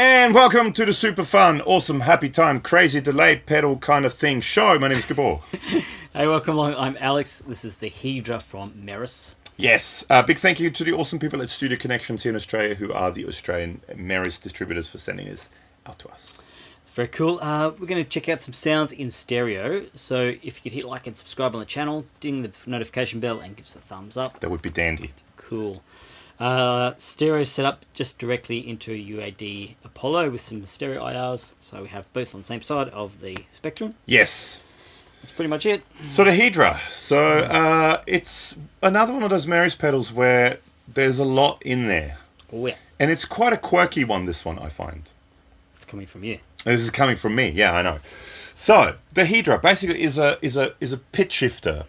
And welcome to the super fun, awesome, happy time, crazy delay pedal kind of thing show. My name is Gabor. Hey, welcome along. I'm Alex. This is the Hedra from Meris. Yes, big thank you to the awesome people at Studio Connections here in Australia, who are the Australian Meris distributors, for sending this out to us. It's very cool. We're going to check out some sounds in stereo. So if you could hit like and subscribe on the channel, ding the notification bell, and give us a thumbs up. That would be dandy. Cool. Stereo set up just directly into a UAD Apollo with some stereo IRs. So we have both on the same side of the spectrum. Yes. That's pretty much it. So the Hedra. So it's another one of those Meris pedals where there's a lot in there. Oh, yeah. And it's quite a quirky one, this one, I find. It's coming from you. This is coming from me, yeah, I know. So the Hedra basically is a pitch shifter,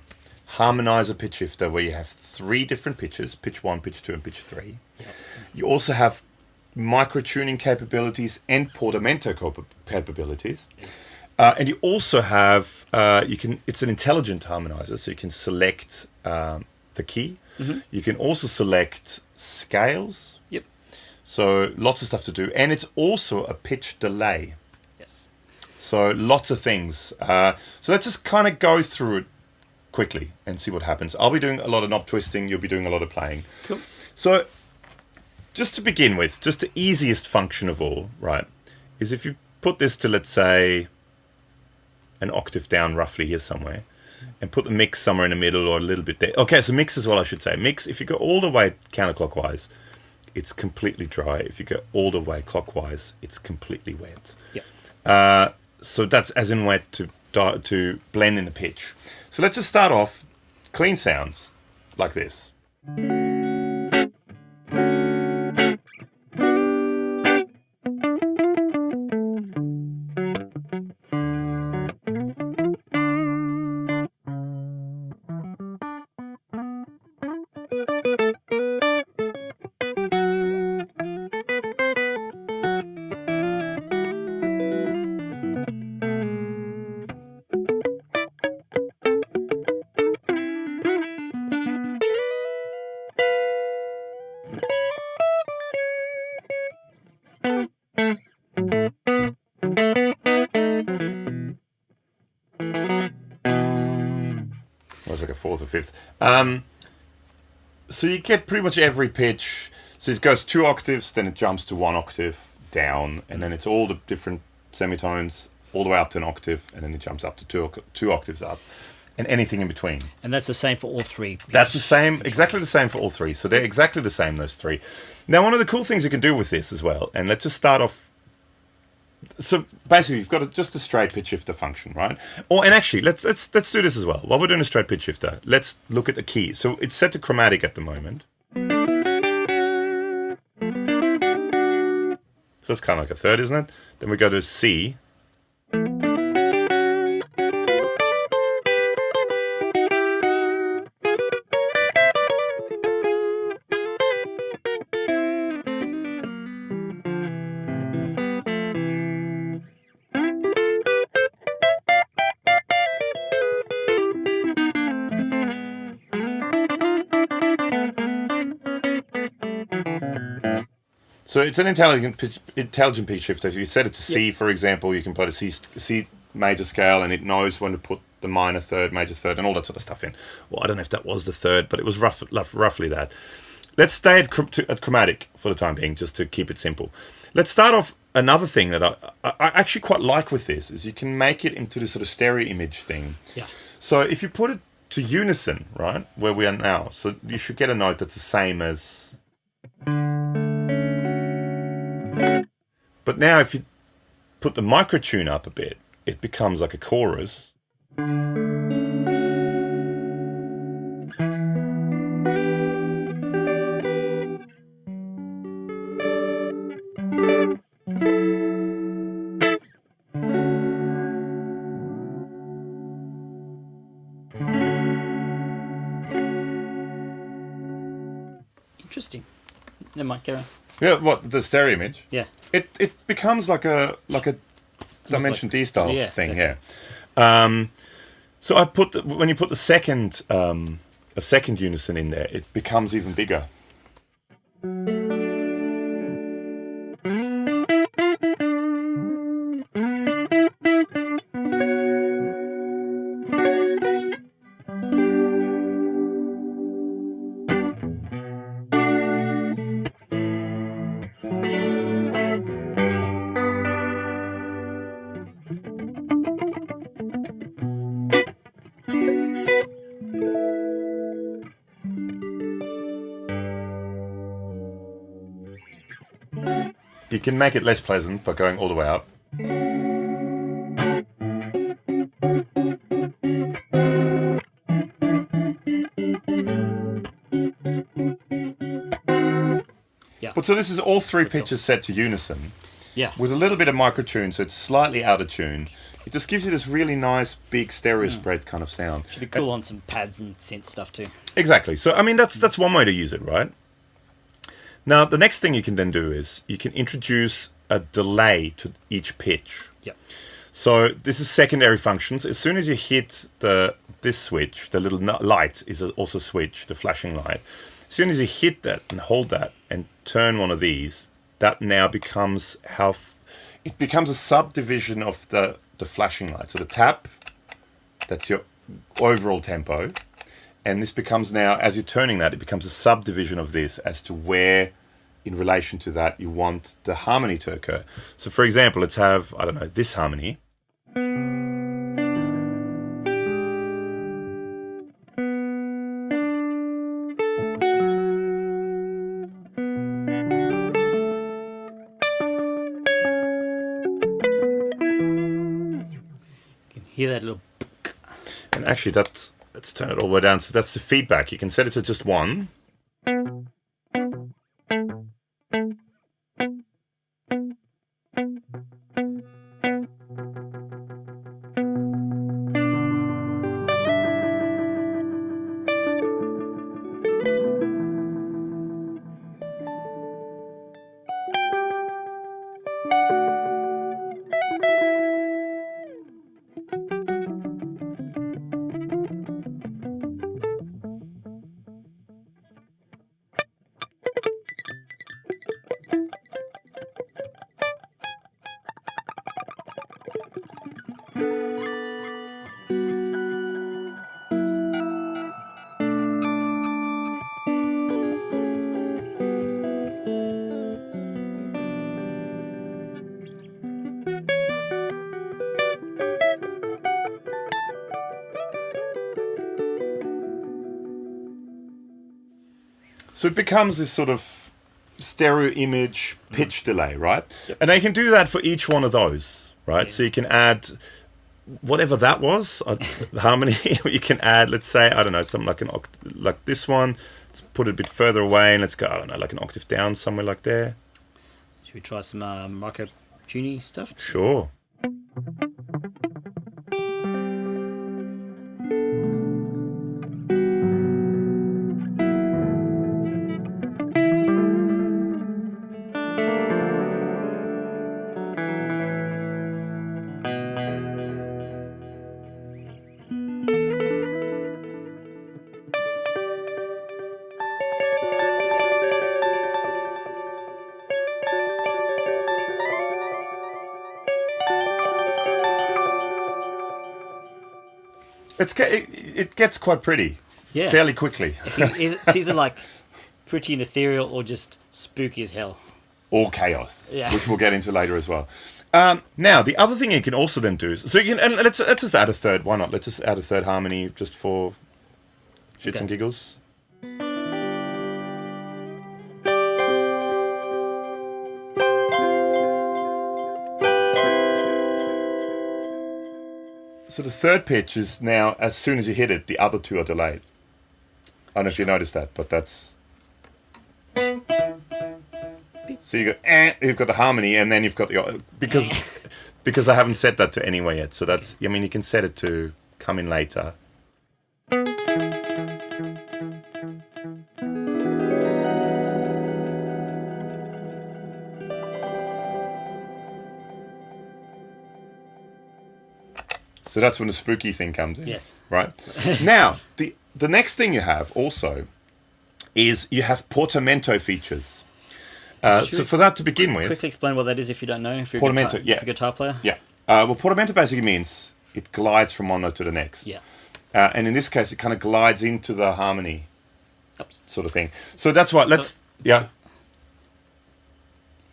harmonizer pitch shifter, where you have three different pitches: pitch 1, pitch 2, and pitch 3. Yep. You also have micro tuning capabilities and Portamento capabilities. Yes. And you also have it's an intelligent harmonizer, so you can select the key. Mm-hmm. You can also select scales. Yep. So lots of stuff to do, and it's also a pitch delay. Yes. So lots of things. So let's just kind of go through it quickly and see what happens. I'll be doing a lot of knob twisting. You'll be doing a lot of playing. Cool. So just to begin with, just the easiest function of all, right, is if you put this to, let's say, an octave down roughly here somewhere, and put the mix somewhere in the middle or a little bit there. Okay, so mix is what I should say. Mix, if you go all the way counterclockwise, it's completely dry. If you go all the way clockwise, it's completely wet. Yep. So that's as in wet to blend in the pitch. So let's just start off clean sounds like this. Was like a fourth or fifth. So you get pretty much every pitch. So it goes 2 octaves, then it jumps to 1 octave down, and then it's all the different semitones all the way up to an octave, and then it jumps up to two octaves up, and anything in between. And that's the same for all three. That's the same, exactly the same for all three. So they're exactly the same, those three. Now, one of the cool things you can do with this as well, and let's just start off. So basically, you've got just a straight pitch shifter function, right? And actually, let's do this as well. While we're doing a straight pitch shifter, let's look at the key. So it's set to chromatic at the moment. So that's kind of like a third, isn't it? Then we go to C. So it's an intelligent pitch shifter. If you set it to C, for example, you can put a C major scale, and it knows when to put the minor third, major third, and all that sort of stuff in. Well, I don't know if that was the third, but it was roughly that. Let's stay at chromatic for the time being, just to keep it simple. Let's start off. Another thing that I actually quite like with this is you can make it into this sort of stereo image thing. Yeah. So if you put it to unison, right, where we are now, so you should get a note that's the same as... But now if you put the microtune up a bit, it becomes like a chorus. Interesting. Never mind, carry on. Yeah, what, the stereo image? Yeah. It becomes like a Dimension D style thing, exactly. yeah. So I put when you put the second a second unison in there, it becomes even bigger. You can make it less pleasant by going all the way up. Yeah. But so this is all three pitches set to unison. Yeah. With a little bit of microtune, so it's slightly out of tune. It just gives you this really nice, big stereo spread kind of sound. Should be cool on some pads and synth stuff too. Exactly. So, I mean, that's one way to use it, right? Now, the next thing you can then do is you can introduce a delay to each pitch. Yep. So this is secondary functions. As soon as you hit this switch, the little light is also switch, the flashing light. As soon as you hit that and hold that and turn one of these, that now becomes it becomes a subdivision of the flashing light. So the tap, that's your overall tempo. And this becomes now, as you're turning that, it becomes a subdivision of this as to where, in relation to that, you want the harmony to occur. So for example, let's have, I don't know, this harmony. Hear that little... And actually, let's turn it all the way down. So that's the feedback. You can set it to just one. So it becomes this sort of stereo image pitch delay, right? Yep. And they can do that for each one of those, right? Yeah. So you can add whatever that was, the harmony. You can add, let's say, I don't know, something like like this one. Let's put it a bit further away, and let's go, I don't know, like an octave down somewhere like there. Should we try some micro tuning stuff? Sure. It gets quite pretty fairly quickly. It's either like pretty and ethereal or just spooky as hell. Or chaos, which we'll get into later as well. Now, the other thing you can also then do is... So you can, and let's just add a third. Why not? Let's just add a third harmony just for shits and giggles. So the third pitch is now, as soon as you hit it, the other two are delayed. I don't know if you noticed that, but that's... So you've got the harmony, and then you've got the... Because I haven't set that to anywhere yet, so that's... I mean, you can set it to come in later. So that's when the spooky thing comes in. Yes. Right? Now, the next thing you have also is you have Portamento features. So for that to begin with... Quickly explain what that is if you don't know. If you're Portamento, if you're a guitar player. Yeah. Well, Portamento basically means it glides from one note to the next. Yeah. And in this case, it kind of glides into the harmony sort of thing. So that's why... Yeah,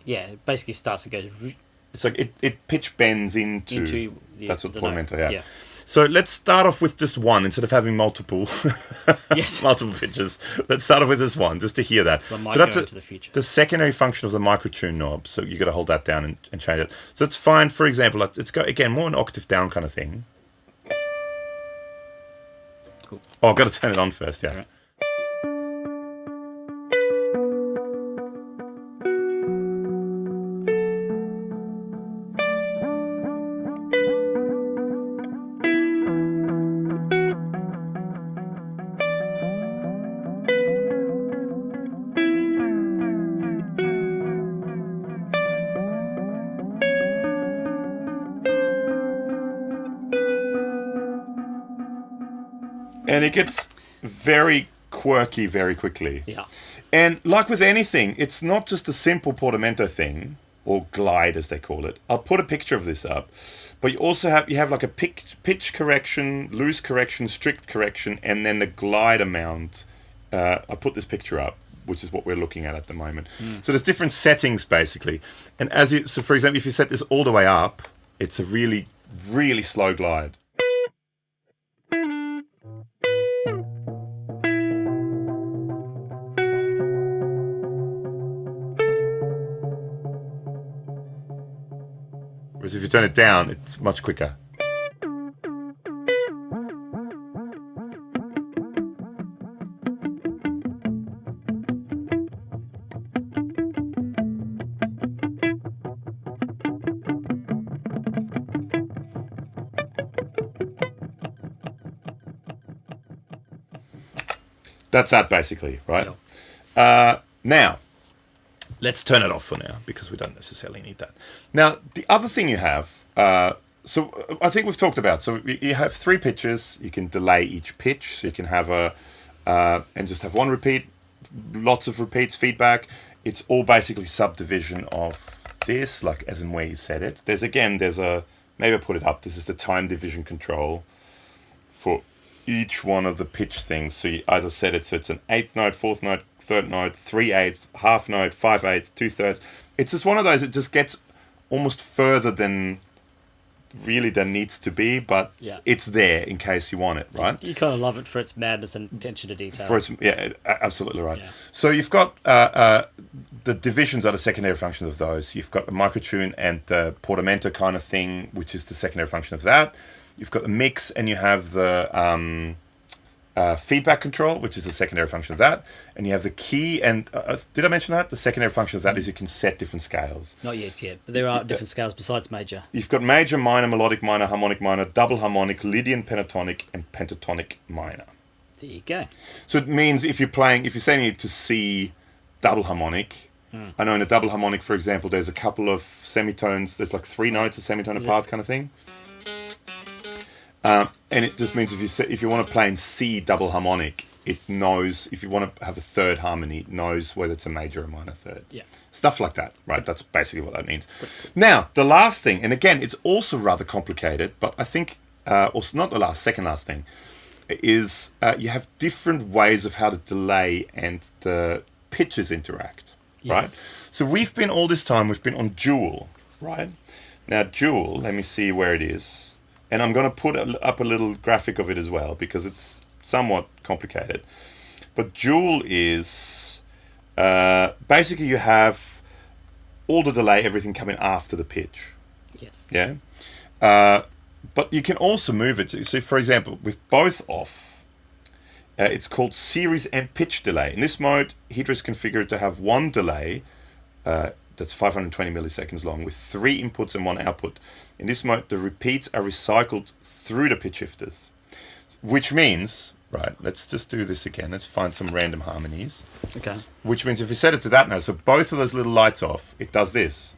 it basically starts and goes... It's like it pitch bends into that's what Portamento, yeah. So let's start off with just one instead of having multiple Yes. multiple pitches. Let's start off with this one just to hear that. So that's into the future. the secondary function of the microtune knob. So you got to hold that down and change it. So let's find, for example, let's go again more an octave down kind of thing. Cool. Oh, I've got to turn it on first. Yeah. Right. And it gets very quirky very quickly. Yeah. And like with anything, it's not just a simple portamento thing, or glide as they call it. I'll put a picture of this up. But you also have like a pitch correction, loose correction, strict correction, and then the glide amount. I put this picture up, which is what we're looking at the moment. So there's different settings basically. And so for example, if you set this all the way up, it's a really, really slow glide. Whereas if you turn it down, it's much quicker. That's that basically, right? Yeah. Now, let's turn it off for now because we don't necessarily need that. Now, the other thing you have, so I think we've talked about, so you have 3 pitches. You can delay each pitch, so you can have and just have one repeat, lots of repeats, feedback. It's all basically subdivision of this, like as in where you set it. There's maybe I'll put it up. This is the time division control for each one of the pitch things. So you either set it so it's an 8th note, 4th note, 3rd note, 3/8, half note, 5/8, 2/3. It's just one of those. It just gets almost further than needs to be, but it's there in case you want it, right? You kind of love it for its madness and attention to detail. Absolutely right. Yeah. So you've got the divisions are the secondary functions of those. You've got the microtune and the portamento kind of thing, which is the secondary function of that. You've got the mix, and you have the feedback control, which is the secondary function of that. And you have the key, and did I mention that? The secondary function of that is you can set different scales. Not yet, but there are different scales besides major. You've got major, minor, melodic minor, harmonic minor, double harmonic, Lydian pentatonic, and pentatonic minor. There you go. So it means if you're setting it to C double harmonic, I know in a double harmonic, for example, there's a couple of semitones, there's like 3 notes a semitone apart kind of thing. And it just means if you want to play in C double harmonic, it knows, if you want to have a third harmony, it knows whether it's a major or minor third. Yeah. Stuff like that, right? That's basically what that means. Now, the last thing, and again, it's also rather complicated, but I think, or not the second last thing, is you have different ways of how to delay and the pitches interact, right? So we've been on dual, right? Now, dual, let me see where it is. And I'm going to put up a little graphic of it as well because it's somewhat complicated. But dual is basically you have all the delay, everything coming after the pitch. Yes. Yeah. But you can also move it. So, for example, with both off, it's called series and pitch delay. In this mode, Hedra is configured to have one delay that's 520 milliseconds long with 3 inputs and 1 output. In this mode, the repeats are recycled through the pitch shifters, which means, right, let's just do this again. Let's find some random harmonies. Okay. Which means if we set it to that now, so both of those little lights off, it does this.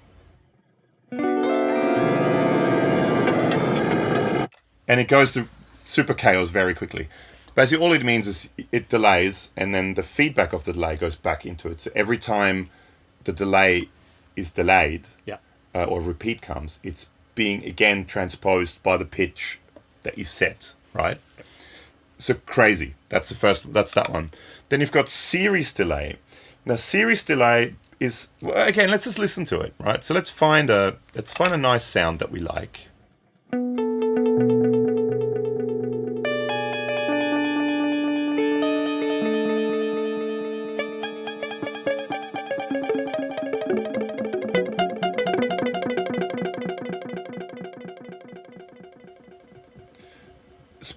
And it goes to super chaos very quickly. Basically, all it means is it delays, and then the feedback of the delay goes back into it. So every time the delay is delayed, or repeat comes, it's being again transposed by the pitch that you set, right? So crazy. That's that one. Then you've got series delay. Now series delay is, again, let's just listen to it, right? So let's find a nice sound that we like.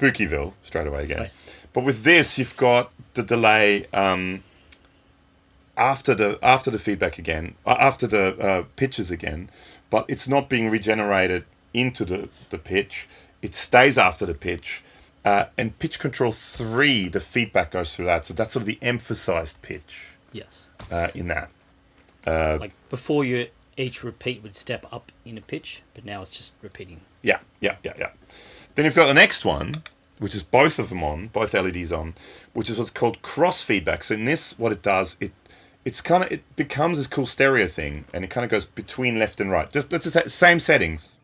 Spookyville straight away again. Right. But with this, you've got the delay after the feedback again, after the pitches again, but it's not being regenerated into the pitch. It stays after the pitch. And pitch control 3, the feedback goes through that. So that's sort of the emphasized pitch. Yes. In that. Like before, each repeat would step up in a pitch, but now it's just repeating. Yeah. Then you've got the next one, which is both of them on, both LEDs on, which is what's called cross feedback. So in this, what it does, it becomes this cool stereo thing, and it kind of goes between left and right. Just let's just say same settings.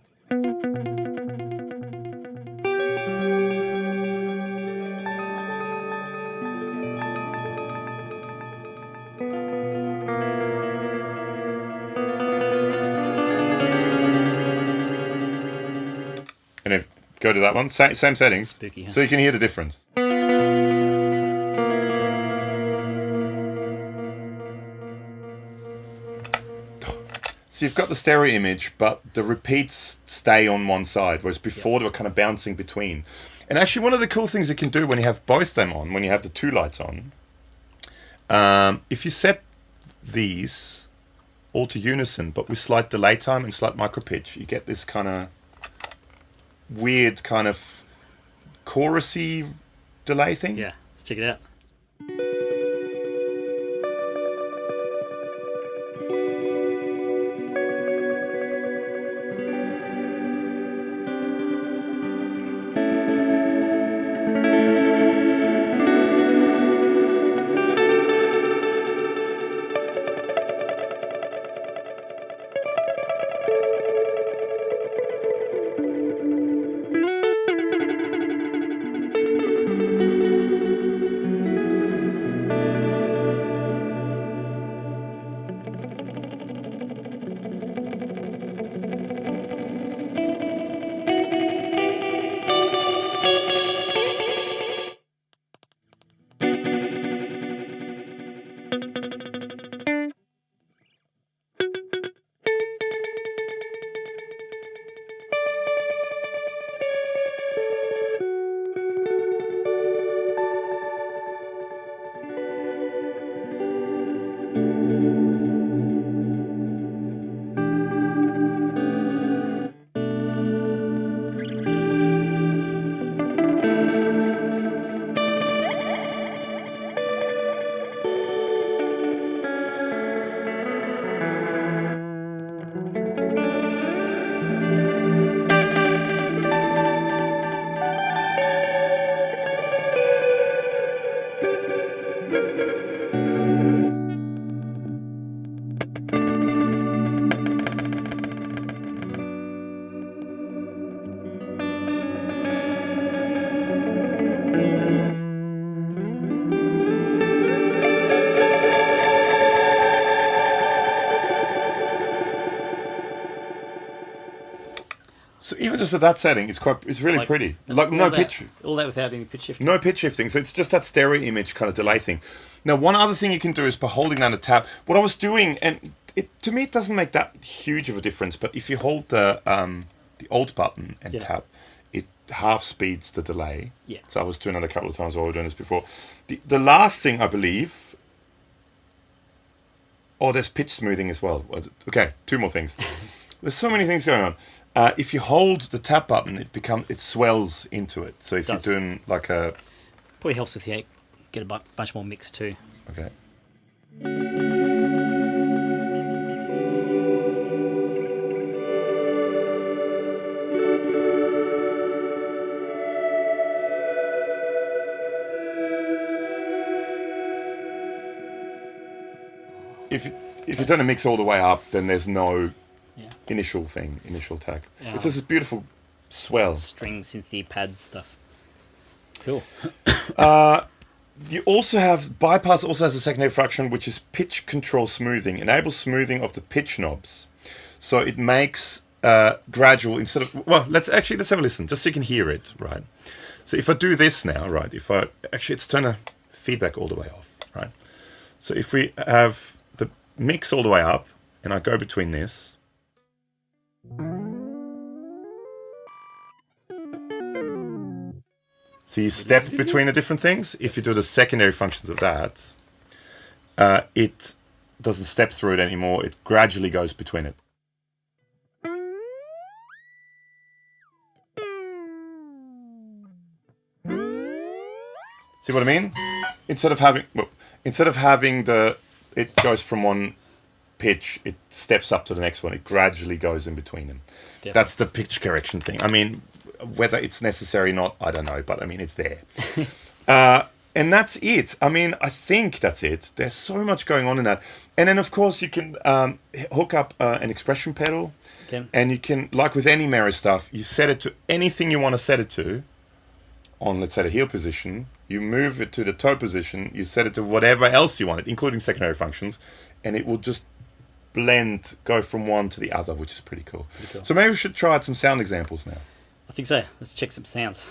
And if go to that one, same settings, Spooky, huh? so you can hear the difference. So you've got the stereo image, but the repeats stay on one side, whereas before they were kind of bouncing between. And actually, one of the cool things you can do when you have both them on, when you have the two lights on, if you set these all to unison, but with slight delay time and slight micro pitch, you get this kind of weird kind of chorusy delay thing. Yeah, let's check it out. So even just at that setting, it's really pretty. Like no pitch. All that without any pitch shifting. No pitch shifting. So it's just that stereo image kind of delay thing. Now, one other thing you can do is by holding down the tab. What I was doing, and to me it doesn't make that huge of a difference, but if you hold the Alt button and tap, it half speeds the delay. Yeah. So I was doing that a couple of times while we were doing this before. The last thing, I believe... Oh, there's pitch smoothing as well. Okay, two more things. There's so many things going on. If you hold the tap button, it swells into it. So if you're doing like a... Probably helps with get a bunch more mix too. Okay. If you're trying to mix all the way up, then there's no initial tag. Yeah. It's just this beautiful swell. String, synthy, pad stuff. Cool. You also have bypass. Also has a secondary function, which is pitch control smoothing. Enables smoothing of the pitch knobs, so it makes gradual instead of. Well, let's have a listen, just so you can hear it, right? So if I do this now, right? Let's turn the feedback all the way off, right? So if we have the mix all the way up, and I go between this. So you step between the different things. If you do the secondary functions of that, it doesn't step through it anymore. It gradually goes between it. See what I mean? Instead of having it goes from one pitch, it steps up to the next one. It gradually goes in between them. Definitely. That's the pitch correction thing. I mean, whether it's necessary or not, I don't know, but I mean, it's there. And that's it. I mean, I think that's it. There's so much going on in that. And then, of course, you can hook up an expression pedal. Okay. And you can, like with any Meris stuff, you set it to anything you want to set it to on, let's say, the heel position. You move it to the toe position. You set it to whatever else you want it, including secondary functions. And it will just blend, go from one to the other, which is pretty cool. So maybe we should try out some sound examples now. I think so. Let's check some sounds.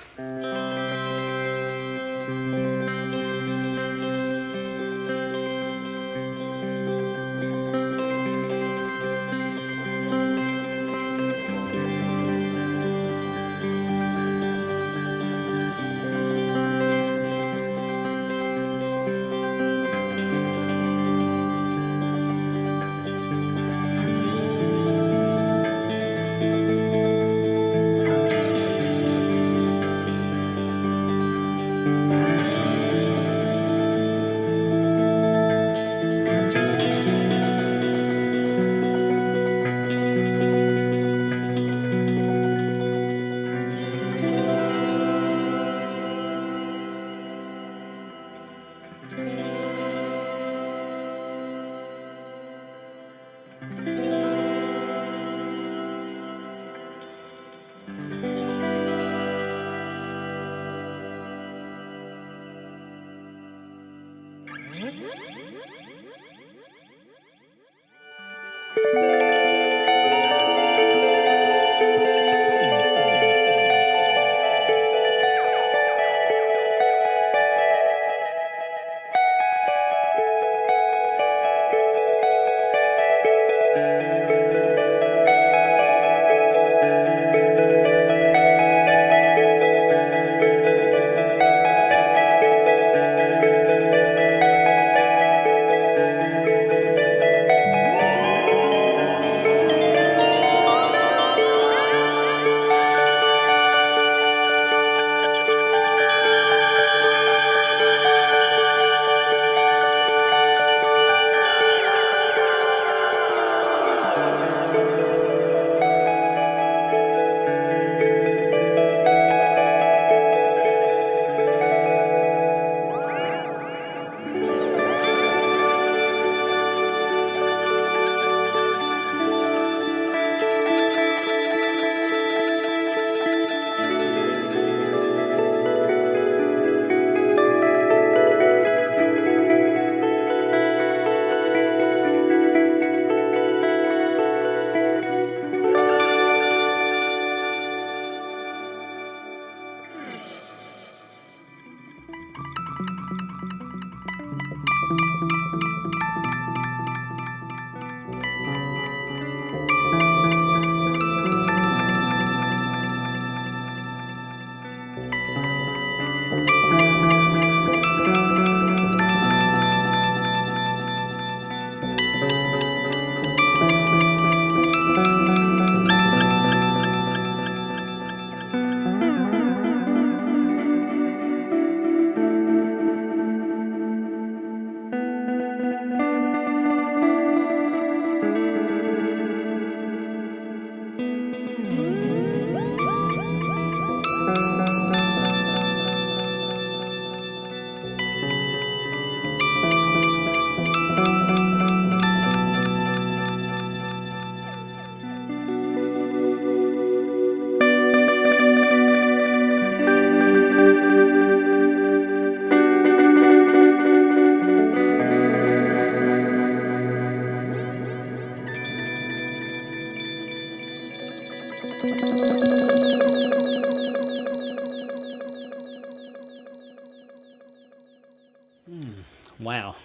Wow.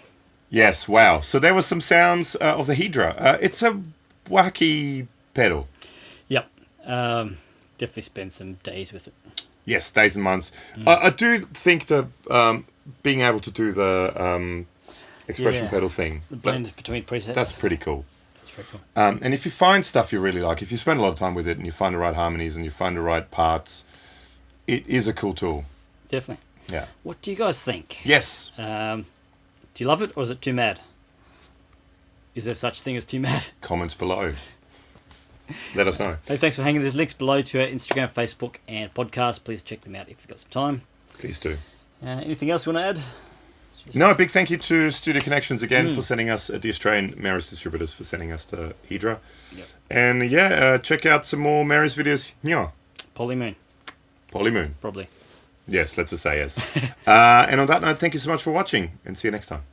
Yes, wow. So there were some sounds of the Hedra. It's a wacky pedal. Yep. Definitely spend some days with it. Yes, days and months. I do think that being able to do the expression pedal thing, the blend between presets, that's pretty cool. That's very cool. And if you find stuff you really like, if you spend a lot of time with it and you find the right harmonies and you find the right parts, it is a cool tool. Definitely. Yeah. What do you guys think? Yes. Do you love it or is it too mad? Is there such thing as too mad? Comments below. Let us know. Hey, thanks for hanging. There's links below to our Instagram, Facebook, and podcast. Please check them out if you've got some time. Please do. Anything else you want to add? No, a big thank you to Studio Connections again for sending us, the Australian Meris distributors for sending us the Hedra. Yep. And check out some more Meris videos. Yeah. Polymoon. Polymoon. Probably. Yes, let's just say yes. And on that note, thank you so much for watching and see you next time.